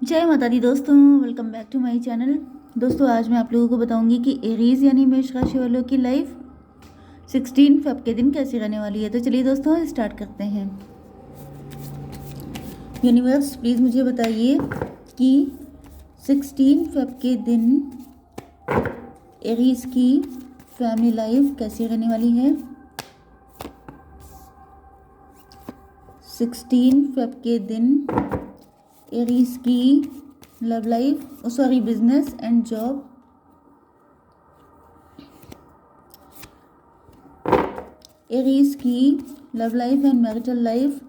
जय माता दी दोस्तों, welcome back to my channel. दोस्तों आज मैं आप लोगों को बताऊंगी कि एरीज यानी मेष राशि वालों की लाइफ 16 फेब के दिन कैसी रहने वाली है। तो चलिए दोस्तों स्टार्ट करते हैं। यूनिवर्स प्लीज़ मुझे बताइए कि 16 फेब के दिन एरीज की फैमिली लाइफ कैसी रहने वाली है। 16 फेब के दिन एरीज की love life business and job. Aries की love life and marital life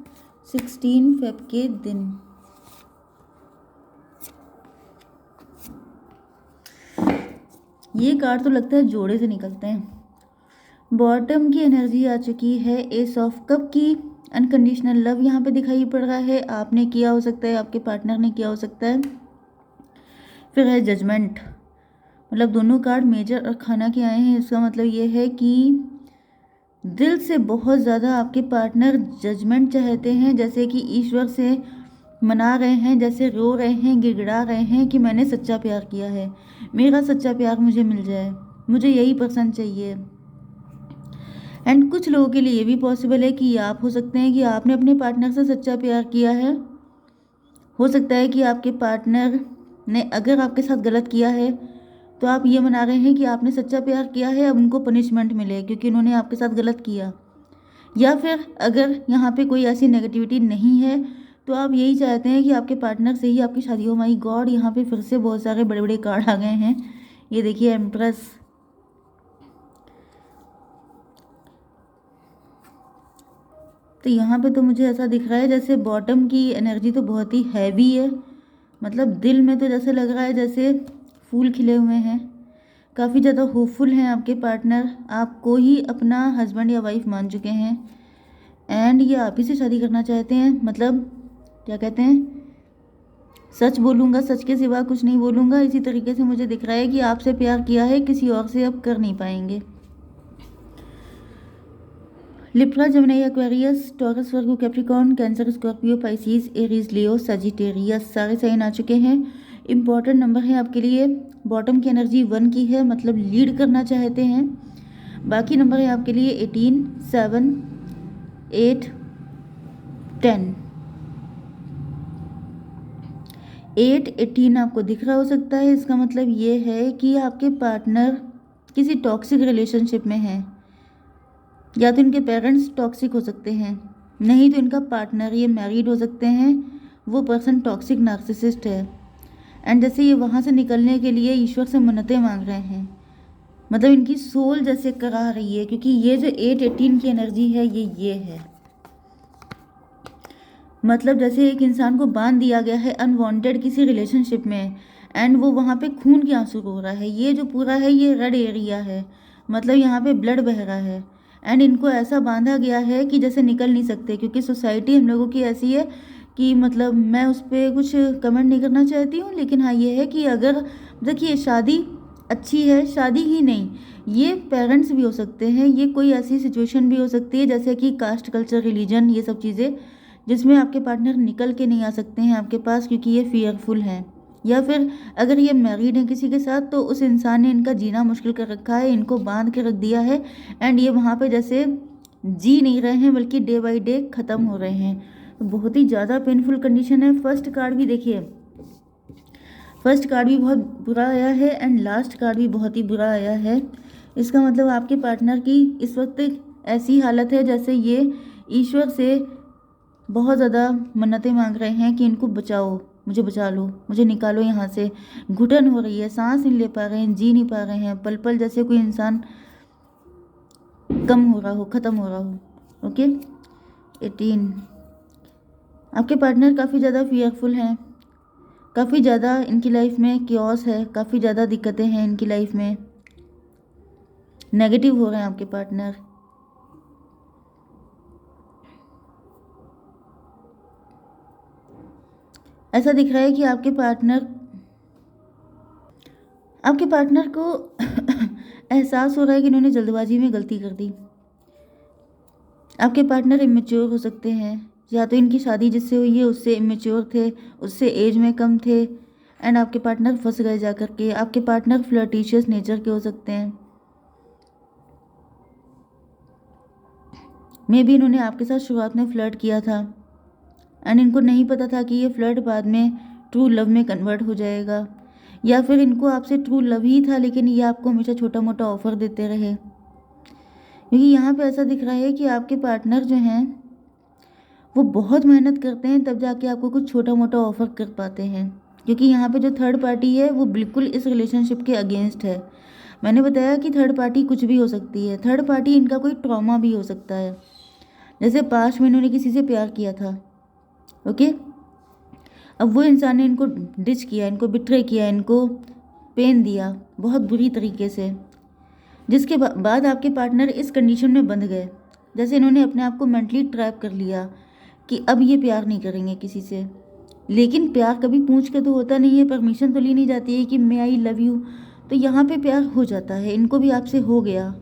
16 Feb के दिन। ये कार्ड तो लगता है जोड़े से निकलते हैं। बॉटम की एनर्जी आ चुकी है। एस ऑफ कप की अनकंडीशनल लव यहाँ पे दिखाई पड़ रहा है। आपने किया हो सकता है, आपके पार्टनर ने किया हो सकता है। फिर है जजमेंट, मतलब दोनों कार्ड मेजर और खाना के आए हैं। इसका मतलब ये है कि दिल से बहुत ज़्यादा आपके पार्टनर जजमेंट चाहते हैं, जैसे कि ईश्वर से मना रहे हैं, जैसे रो रहे हैं, गिड़गिड़ा रहे हैं कि मैंने सच्चा प्यार किया है, मेरा सच्चा प्यार मुझे मिल जाए, मुझे यही पर्सन चाहिए। एंड कुछ लोगों के लिए ये भी पॉसिबल है कि आप हो सकते हैं कि आपने अपने पार्टनर से सच्चा प्यार किया है। हो सकता है कि आपके पार्टनर ने अगर आपके साथ गलत किया है तो आप ये मना रहे हैं कि आपने सच्चा प्यार किया है, अब उनको पनिशमेंट मिले क्योंकि उन्होंने आपके साथ गलत किया। या फिर अगर यहाँ पे कोई ऐसी नेगेटिविटी नहीं है तो आप यही चाहते हैं कि आपके पार्टनर से ही आपकी शादी हो। माई गॉड, यहाँ पे फिर से बहुत सारे बड़े बड़े कार्ड आ गए हैं। ये देखिए एम्प्रेस, तो यहाँ पे तो मुझे ऐसा दिख रहा है जैसे बॉटम की एनर्जी तो बहुत ही हैवी है। मतलब दिल में तो जैसे लग रहा है जैसे फूल खिले हुए हैं। काफ़ी ज़्यादा होपफुल हैं आपके पार्टनर, आपको ही अपना हस्बैंड या वाइफ मान चुके हैं। एंड ये आप ही से शादी करना चाहते हैं। मतलब क्या कहते हैं, सच बोलूँगा, सच के सिवा कुछ नहीं बोलूँगा। इसी तरीके से मुझे दिख रहा है कि आपसे प्यार किया है, किसी और से अब कर नहीं पाएंगे। Libra, Gemini, Aquarius, Taurus, Virgo, Capricorn, Cancer, Scorpio, Pisces, Aries, Leo, Sagittarius सारे साइन आ चुके हैं। इंपॉर्टेंट नंबर है आपके लिए। बॉटम की एनर्जी 1 की है, मतलब लीड करना चाहते हैं। बाकी नंबर है आपके लिए 18, 7, 8, 10। 8, 18 आपको दिख रहा हो सकता है। इसका मतलब ये है कि आपके पार्टनर किसी टॉक्सिक रिलेशनशिप में है, या तो इनके पेरेंट्स टॉक्सिक हो सकते हैं, नहीं तो इनका पार्टनर, ये मैरिड हो सकते हैं, वो पर्सन टॉक्सिक नार्सिसिस्ट है। एंड जैसे ये वहाँ से निकलने के लिए ईश्वर से मन्नतें मांग रहे हैं, मतलब इनकी सोल जैसे करा रही है, क्योंकि ये जो 8, 18 की एनर्जी है ये है। मतलब जैसे एक इंसान को बांध दिया गया है अनवांटेड किसी रिलेशनशिप में, एंड वो वहाँ पे खून के आंसू रो रहा है। ये जो पूरा है ये रेड एरिया है, मतलब यहाँ पे ब्लड बह रहा है। एंड इनको ऐसा बांधा गया है कि जैसे निकल नहीं सकते, क्योंकि सोसाइटी हम लोगों की ऐसी है कि मतलब मैं उस पर कुछ कमेंट नहीं करना चाहती हूँ, लेकिन हाँ ये है कि अगर देखिए शादी अच्छी है, शादी ही नहीं, ये पेरेंट्स भी हो सकते हैं, ये कोई ऐसी सिचुएशन भी हो सकती है जैसे कि कास्ट, कल्चर, रिलीजन, ये सब चीज़ें, जिसमें आपके पार्टनर निकल के नहीं आ सकते हैं आपके पास क्योंकि ये फियरफुल हैं। या फिर अगर ये मैरिड हैं किसी के साथ तो उस इंसान ने इनका जीना मुश्किल कर रखा है, इनको बांध के रख दिया है। एंड ये वहाँ पे जैसे जी नहीं रहे हैं, बल्कि डे बाई डे ख़त्म हो रहे हैं। तो बहुत ही ज़्यादा पेनफुल कंडीशन है। फर्स्ट कार्ड भी देखिए, फर्स्ट कार्ड भी बहुत बुरा आया है एंड लास्ट कार्ड भी बहुत ही बुरा आया है। इसका मतलब आपके पार्टनर की इस वक्त ऐसी हालत है जैसे ये ईश्वर से बहुत ज़्यादा मन्नतें मांग रहे हैं कि इनको बचाओ, मुझे बचा लो, मुझे निकालो यहाँ से। घुटन हो रही है, सांस नहीं ले पा रहे हैं, जी नहीं पा रहे हैं, पल पल जैसे कोई इंसान कम हो रहा हो, ख़त्म हो रहा हो। ओके 18, आपके पार्टनर काफ़ी ज़्यादा फियरफुल हैं, काफ़ी ज़्यादा इनकी लाइफ में क्योस है, काफ़ी ज़्यादा दिक्कतें हैं इनकी लाइफ में, नेगेटिव हो रहे हैं आपके पार्टनर। ऐसा दिख रहा है कि आपके पार्टनर को एहसास हो रहा है कि इन्होंने जल्दबाजी में गलती कर दी। आपके पार्टनर इमेच्योर हो सकते हैं, या तो इनकी शादी जिससे हुई है उससे इमेच्योर थे, उससे एज में कम थे, एंड आपके पार्टनर फंस गए जा कर के। आपके पार्टनर फ्लर्टिशियस नेचर के हो सकते हैं। मे बी इन्होंने आपके साथ शुरुआत में फ्लर्ट किया था एंड इनको नहीं पता था कि ये फ्लर्ट बाद में ट्रू लव में कन्वर्ट हो जाएगा, या फिर इनको आपसे ट्रू लव ही था लेकिन ये आपको हमेशा छोटा मोटा ऑफर देते रहे। क्योंकि यहाँ पे ऐसा दिख रहा है कि आपके पार्टनर जो हैं वो बहुत मेहनत करते हैं तब जाके आपको कुछ छोटा मोटा ऑफर कर पाते हैं। क्योंकि यहाँ पे जो थर्ड पार्टी है वो बिल्कुल इस रिलेशनशिप के अगेंस्ट है। मैंने बताया कि थर्ड पार्टी कुछ भी हो सकती है। थर्ड पार्टी इनका कोई ट्रॉमा भी हो सकता है, जैसे पास्ट में इन्होंने किसी से प्यार किया था। ओके, अब वो इंसान ने इनको डिच किया, इनको बिट्रे किया, इनको पेन दिया बहुत बुरी तरीके से, जिसके बाद आपके पार्टनर इस कंडीशन में बंध गए, जैसे इन्होंने अपने आप को मेंटली ट्रैप कर लिया कि अब ये प्यार नहीं करेंगे किसी से। लेकिन प्यार कभी पूछ के तो होता नहीं है, परमिशन तो ली नहीं जाती है कि मैं आई लव यू। तो यहाँ पे प्यार हो जाता है, इनको भी आपसे हो गया।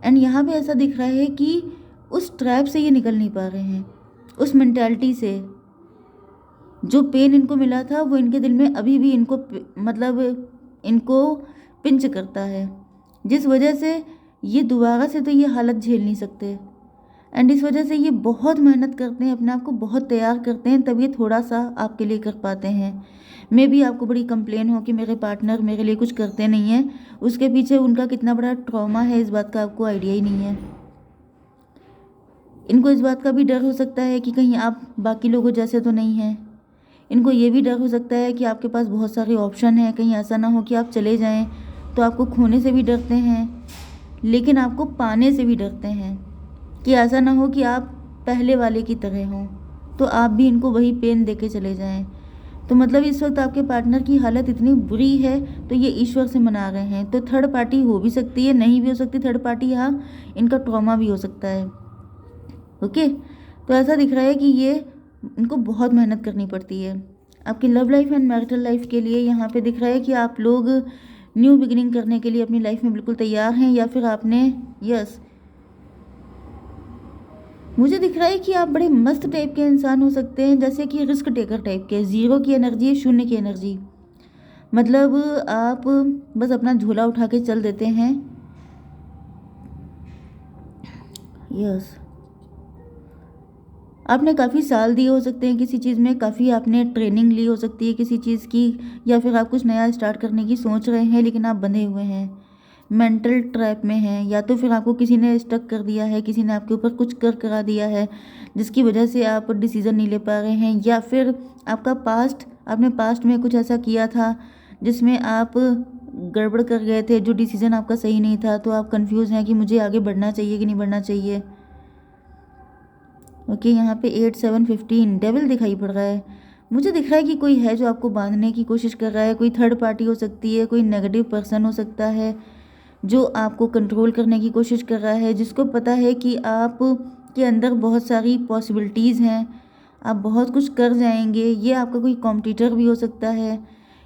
एंड यहाँ पे ऐसा दिख रहा है कि उस ट्रैप से ये निकल नहीं पा रहे हैं, उस मेंटालिटी से। जो पेन इनको मिला था वो इनके दिल में अभी भी इनको मतलब इनको पिंच करता है, जिस वजह से ये दोबारा से तो ये हालत झेल नहीं सकते। एंड इस वजह से ये बहुत मेहनत करते हैं, अपने आप को बहुत तैयार करते हैं, तब ये थोड़ा सा आपके लिए कर पाते हैं। मे भी आपको बड़ी कंप्लेन हो कि मेरे पार्टनर मेरे लिए कुछ करते नहीं हैं, उसके पीछे उनका कितना बड़ा ट्रॉमा है इस बात का आपको आइडिया ही नहीं है। इनको इस बात का भी डर हो सकता है कि कहीं आप बाकी लोगों जैसे तो नहीं हैं। इनको ये भी डर हो सकता है कि आपके पास बहुत सारे ऑप्शन हैं, कहीं ऐसा ना हो कि आप चले जाएं तो आपको खोने से भी डरते हैं, लेकिन आपको पाने से भी डरते हैं कि ऐसा ना हो कि आप पहले वाले की तरह हों तो आप भी इनको वही पेन दे के चले जाएं। तो मतलब इस वक्त आपके पार्टनर की हालत इतनी बुरी है तो ये ईश्वर से मना रहे हैं। तो थर्ड पार्टी हो भी सकती है, नहीं भी हो सकती थर्ड पार्टी, यहाँ इनका ट्रॉमा भी हो सकता है। ओके, तो ऐसा दिख रहा है कि ये इनको बहुत मेहनत करनी पड़ती है। आपकी love life and marital life के लिए यहाँ पे दिख रहा है कि आप लोग न्यू बिगिनिंग करने के लिए अपनी लाइफ में बिल्कुल तैयार हैं, या फिर आपने यस मुझे दिख रहा है कि आप बड़े मस्त टाइप के इंसान हो सकते हैं, जैसे कि रिस्क टेकर टाइप के। ज़ीरो की एनर्जी, शून्य की एनर्जी, मतलब आप बस अपना झोला उठा के चल देते हैं। यस, आपने काफ़ी साल दिए हो सकते हैं किसी चीज़ में, काफ़ी आपने ट्रेनिंग ली हो सकती है किसी चीज़ की, या फिर आप कुछ नया स्टार्ट करने की सोच रहे हैं लेकिन आप बंधे हुए हैं, मेंटल ट्रैप में हैं, या तो फिर आपको किसी ने स्टक कर दिया है, किसी ने आपके ऊपर कुछ कर करा दिया है जिसकी वजह से आप डिसीज़न नहीं ले पा रहे हैं, या फिर आपका पास्ट, आपने पास्ट में कुछ ऐसा किया था जिसमें आप गड़बड़ कर गए थे, जो डिसीज़न आपका सही नहीं था, तो आप कंफ्यूज हैं कि मुझे आगे बढ़ना चाहिए कि नहीं बढ़ना चाहिए। ओके, यहाँ पे 8 7 15 डेविल दिखाई पड़ रहा है। मुझे दिख रहा है कि कोई है जो आपको बांधने की कोशिश कर रहा है, कोई थर्ड पार्टी हो सकती है, कोई नेगेटिव पर्सन हो सकता है जो आपको कंट्रोल करने की कोशिश कर रहा है, जिसको पता है कि आप के अंदर बहुत सारी पॉसिबिलिटीज़ हैं, आप बहुत कुछ कर जाएंगे। ये आपका कोई कॉम्पिटिटर भी हो सकता है,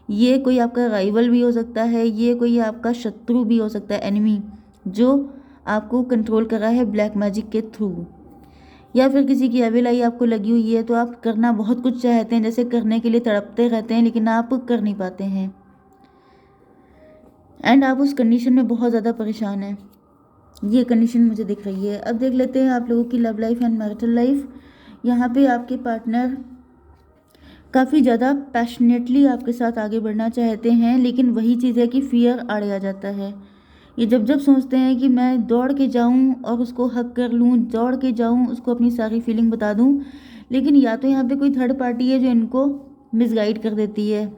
ये कोई आपका राइवल भी हो सकता है, ये कोई आपका शत्रु भी हो सकता है, एनिमी, जो आपको कंट्रोल कर रहा है ब्लैक मैजिक के थ्रू, या फिर किसी की अविलाई आपको लगी हुई है तो आप करना बहुत कुछ चाहते हैं, जैसे करने के लिए तड़पते रहते हैं लेकिन आप कर नहीं पाते हैं, एंड आप उस कंडीशन में बहुत ज़्यादा परेशान हैं। ये कंडीशन मुझे दिख रही है। अब देख लेते हैं आप लोगों की love life and marital life. यहाँ पे आपके पार्टनर काफ़ी ज़्यादा पैशनेटली आपके साथ आगे बढ़ना चाहते हैं, लेकिन वही चीज़ है कि फियर आड़े आ जाता है। ये जब जब सोचते हैं कि मैं दौड़ के जाऊं और उसको हक कर लूं, दौड़ के जाऊं उसको अपनी सारी फीलिंग बता दूं, लेकिन या तो यहाँ पे कोई थर्ड पार्टी है जो इनको मिसगाइड कर देती है,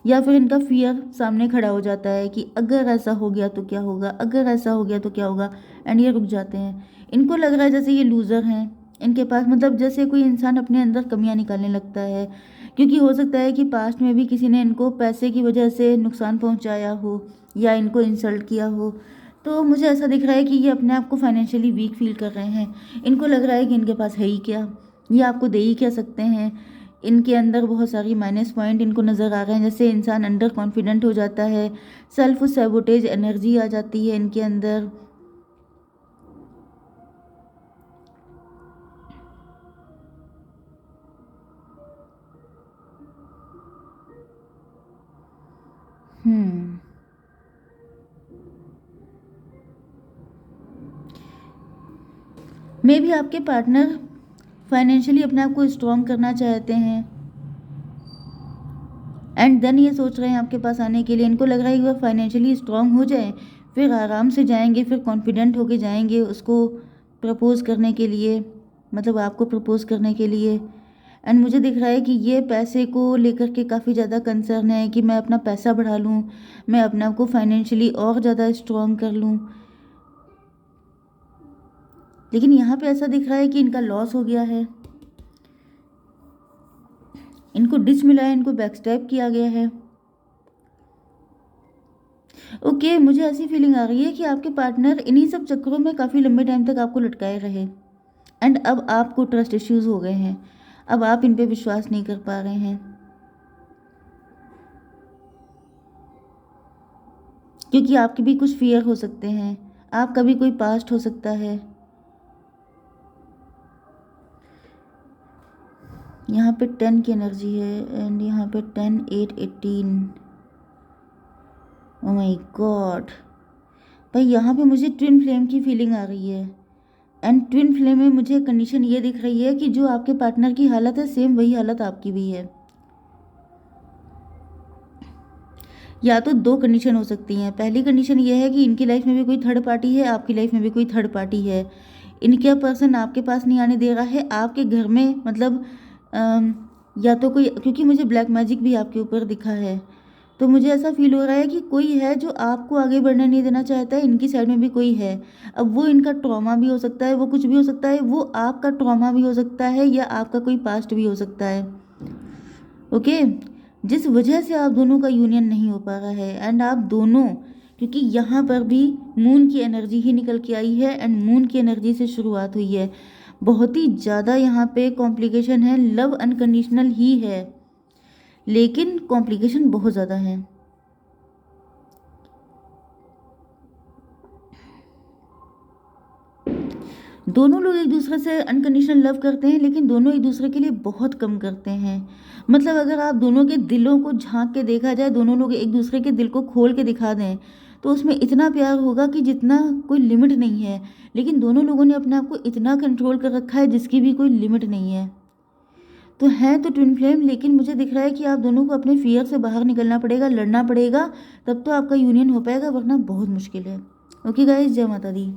या फिर इनका फियर सामने खड़ा हो जाता है कि अगर ऐसा हो गया तो क्या होगा, अगर ऐसा हो गया तो क्या होगा, एंड ये रुक जाते हैं। इनको लग रहा है जैसे ये लूज़र हैं, इनके पास मतलब जैसे कोई इंसान अपने अंदर कमियां निकालने लगता है, क्योंकि हो सकता है कि पास्ट में भी किसी ने इनको पैसे की वजह से नुकसान पहुंचाया हो या इनको इंसल्ट किया हो। तो मुझे ऐसा दिख रहा है कि ये अपने आप को फाइनेंशियली वीक फील कर रहे हैं। इनको लग रहा है कि इनके पास है ही क्या, ये आपको दे ही क्या सकते हैं। इनके अंदर बहुत सारी माइनस पॉइंट इनको नज़र आ रहे हैं, जैसे इंसान अंडर कॉन्फिडेंट हो जाता है, सेल्फ सैबोटेज एनर्जी आ जाती है इनके अंदर। मे भी आपके पार्टनर फाइनेंशियली अपने आप को स्ट्रॉन्ग करना चाहते हैं एंड देन ये सोच रहे हैं आपके पास आने के लिए। इनको लग रहा है कि वह फाइनेंशियली स्ट्रॉन्ग हो जाए, फिर आराम से जाएंगे, फिर कॉन्फिडेंट होके जाएंगे उसको प्रपोज़ करने के लिए, मतलब आपको प्रपोज़ करने के लिए। एंड मुझे दिख रहा है कि ये पैसे को लेकर के काफ़ी ज़्यादा कंसर्न है कि मैं अपना पैसा बढ़ा लूँ, मैं अपने आप को फाइनेंशियली और ज़्यादा स्ट्रॉन्ग कर लूँ। लेकिन यहाँ पे ऐसा दिख रहा है कि इनका लॉस हो गया है, इनको डिच मिला है, इनको बैकस्टैप किया गया है। ओके, मुझे ऐसी फीलिंग आ रही है कि आपके पार्टनर इन्हीं सब चक्करों में काफ़ी लंबे टाइम तक आपको लटकाए रहे एंड अब आपको ट्रस्ट इश्यूज हो गए हैं, अब आप इन पे विश्वास नहीं कर पा रहे हैं क्योंकि आपके भी कुछ फियर हो सकते हैं, आपका भी कोई पास्ट हो सकता है। यहाँ पे 10 की एनर्जी है एंड यहाँ पे 10, 8, 18। ओ माय गॉड भाई, यहाँ पे मुझे ट्विन फ्लेम की फीलिंग आ रही है एंड ट्विन फ्लेम में मुझे कंडीशन ये दिख रही है कि जो आपके पार्टनर की हालत है सेम वही हालत आपकी भी है। या तो दो कंडीशन हो सकती हैं। पहली कंडीशन ये है कि इनकी लाइफ में भी कोई थर्ड पार्टी है, आपकी लाइफ में भी कोई थर्ड पार्टी है। इनका पर्सन आपके पास नहीं आने दे रहा है, आपके घर में, मतलब या तो कोई, क्योंकि मुझे ब्लैक मैजिक भी आपके ऊपर दिखा है, तो मुझे ऐसा फील हो रहा है कि कोई है जो आपको आगे बढ़ने नहीं देना चाहता है। इनकी साइड में भी कोई है। अब वो इनका ट्रॉमा भी हो सकता है, वो कुछ भी हो सकता है, वो आपका ट्रॉमा भी हो सकता है या आपका कोई पास्ट भी हो सकता है। ओके, जिस वजह से आप दोनों का यूनियन नहीं हो पा रहा है एंड आप दोनों, क्योंकि यहाँ पर भी मून की एनर्जी ही निकल के आई है एंड मून की एनर्जी से शुरुआत हुई है। बहुत ही ज़्यादा यहाँ पे कॉम्प्लिकेशन है, लव अनकंडीशनल ही है लेकिन कॉम्प्लिकेशन बहुत ज़्यादा है। दोनों लोग एक दूसरे से अनकंडीशनल लव करते हैं लेकिन दोनों एक दूसरे के लिए बहुत कम करते हैं। मतलब अगर आप दोनों के दिलों को झांक के देखा जाए, दोनों लोग एक दूसरे के दिल को खोल के दिखा दें तो उसमें इतना प्यार होगा कि जितना कोई लिमिट नहीं है। लेकिन दोनों लोगों ने अपने आप को इतना कंट्रोल कर रखा है जिसकी भी कोई लिमिट नहीं है। तो है तो ट्विन फ्लेम, लेकिन मुझे दिख रहा है कि आप दोनों को अपने फियर से बाहर निकलना पड़ेगा, लड़ना पड़ेगा, तब तो आपका यूनियन हो पाएगा, वरना बहुत मुश्किल है। ओके गाइस, जय माता दी।